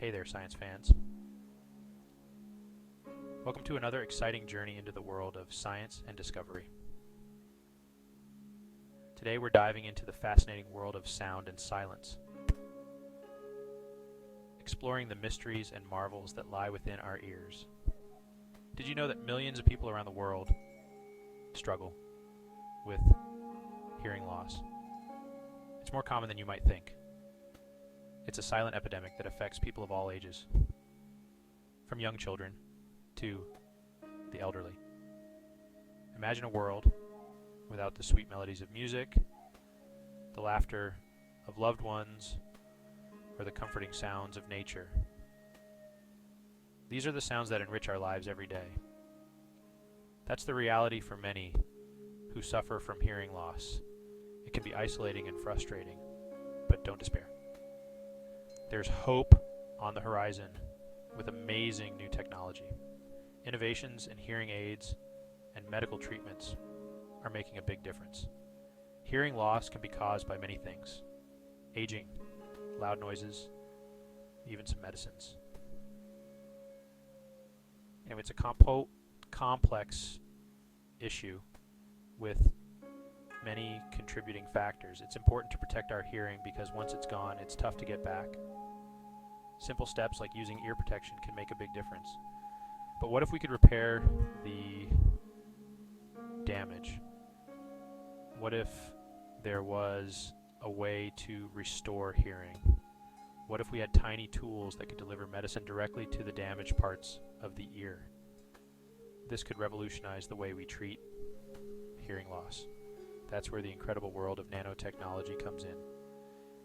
Hey there, science fans. Welcome to another exciting journey into the world of science and discovery. Today we're diving into the fascinating world of sound and silence, exploring the mysteries and marvels that lie within our ears. Did you know that millions of people around the world struggle with hearing loss? It's more common than you might think. It's a silent epidemic that affects people of all ages, from young children to the elderly. Imagine a world without the sweet melodies of music, the laughter of loved ones, or the comforting sounds of nature. These are the sounds that enrich our lives every day. That's the reality for many who suffer from hearing loss. It can be isolating and frustrating, but don't despair. There's hope on the horizon with amazing new technology. Innovations in hearing aids and medical treatments are making a big difference. Hearing loss can be caused by many things: aging, loud noises, even some medicines. And it's a complex issue with many contributing factors. It's important to protect our hearing because once it's gone, it's tough to get back. Simple steps like using ear protection can make a big difference. But what if we could repair the damage? What if there was a way to restore hearing? What if we had tiny tools that could deliver medicine directly to the damaged parts of the ear? This could revolutionize the way we treat hearing loss. That's where the incredible world of nanotechnology comes in.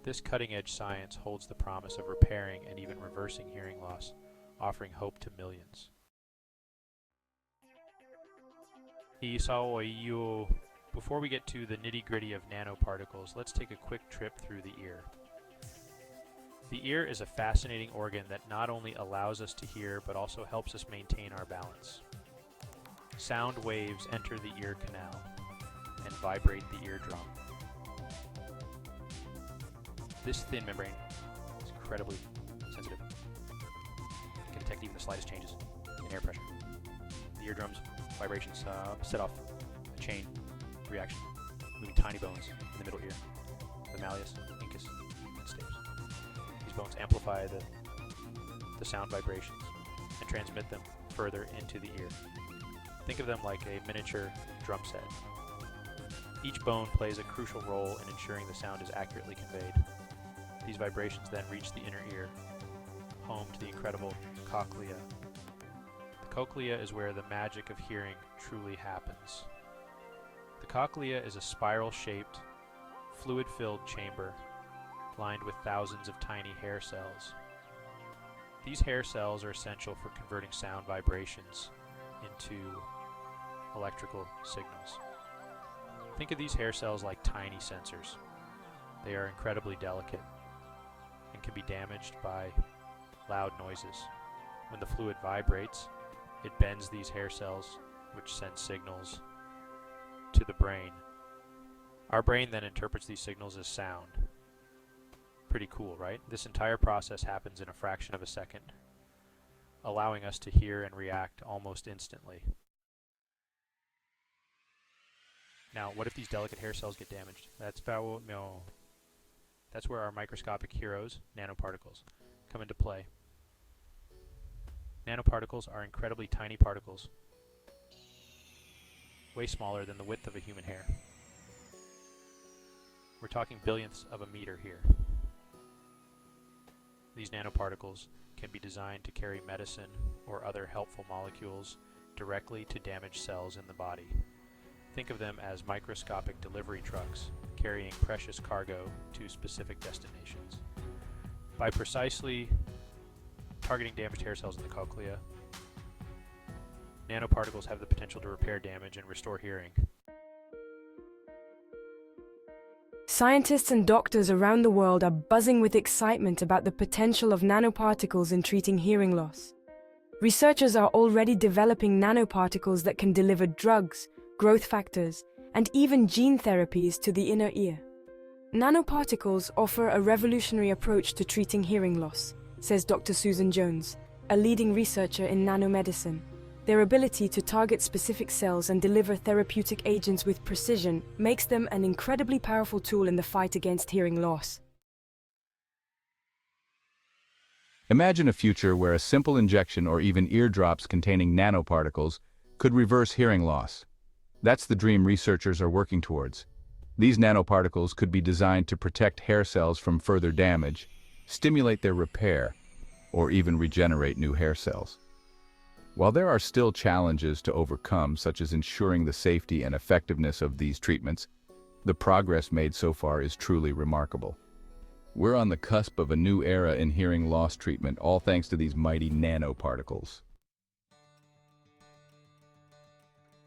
This cutting-edge science holds the promise of repairing and even reversing hearing loss, offering hope to millions. Before we get to the nitty-gritty of nanoparticles, let's take a quick trip through the ear. The ear is a fascinating organ that not only allows us to hear, but also helps us maintain our balance. Sound waves enter the ear canal and vibrate the eardrum. This thin membrane is incredibly sensitive. It can detect even the slightest changes in air pressure. The eardrum's vibrations set off a chain reaction, moving tiny bones in the middle ear, the malleus, incus, and stapes. These bones amplify the sound vibrations and transmit them further into the ear. Think of them like a miniature drum set. Each bone plays a crucial role in ensuring the sound is accurately conveyed. These vibrations then reach the inner ear, home to the incredible cochlea. The cochlea is where the magic of hearing truly happens. The cochlea is a spiral-shaped, fluid-filled chamber lined with thousands of tiny hair cells. These hair cells are essential for converting sound vibrations into electrical signals. Think of these hair cells like tiny sensors. They are incredibly delicate and can be damaged by loud noises. When the fluid vibrates, it bends these hair cells, which send signals to the brain. Our brain then interprets these signals as sound. Pretty cool, right? This entire process happens in a fraction of a second, allowing us to hear and react almost instantly. Now, what if these delicate hair cells get damaged? That's where our microscopic heroes, nanoparticles, come into play. Nanoparticles are incredibly tiny particles, way smaller than the width of a human hair. We're talking billionths of a meter here. These nanoparticles can be designed to carry medicine or other helpful molecules directly to damaged cells in the body. Think of them as microscopic delivery trucks carrying precious cargo to specific destinations. By precisely targeting damaged hair cells in the cochlea, nanoparticles have the potential to repair damage and restore hearing. Scientists and doctors around the world are buzzing with excitement about the potential of nanoparticles in treating hearing loss. Researchers are already developing nanoparticles that can deliver drugs, growth factors, and even gene therapies to the inner ear. Nanoparticles offer a revolutionary approach to treating hearing loss, says Dr. Susan Jones, a leading researcher in nanomedicine. Their ability to target specific cells and deliver therapeutic agents with precision makes them an incredibly powerful tool in the fight against hearing loss. Imagine a future where a simple injection or even eardrops containing nanoparticles could reverse hearing loss. That's the dream researchers are working towards. These nanoparticles could be designed to protect hair cells from further damage, stimulate their repair, or even regenerate new hair cells. While there are still challenges to overcome, such as ensuring the safety and effectiveness of these treatments, the progress made so far is truly remarkable. We're on the cusp of a new era in hearing loss treatment, all thanks to these mighty nanoparticles.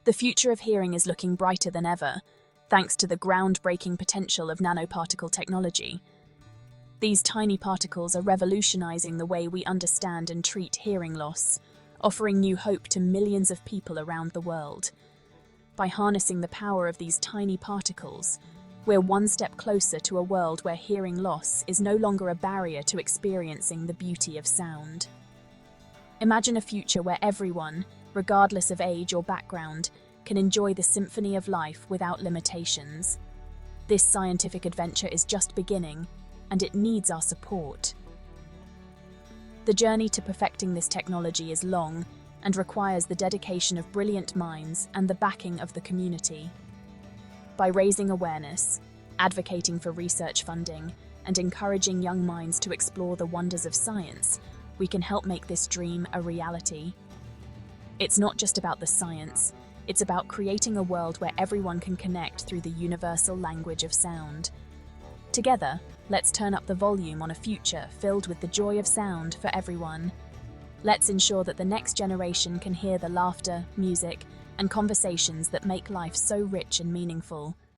The future of hearing is looking brighter than ever, thanks to the groundbreaking potential of nanoparticle technology. These tiny particles are revolutionizing the way we understand and treat hearing loss, offering new hope to millions of people around the world. By harnessing the power of these tiny particles, we're one step closer to a world where hearing loss is no longer a barrier to experiencing the beauty of sound. Imagine a future where everyone, regardless of age or background, can enjoy the symphony of life without limitations. This scientific adventure is just beginning, and it needs our support. The journey to perfecting this technology is long and requires the dedication of brilliant minds and the backing of the community. By raising awareness, advocating for research funding, and encouraging young minds to explore the wonders of science, we can help make this dream a reality. It's not just about the science, it's about creating a world where everyone can connect through the universal language of sound. Together, let's turn up the volume on a future filled with the joy of sound for everyone. Let's ensure that the next generation can hear the laughter, music, and conversations that make life so rich and meaningful.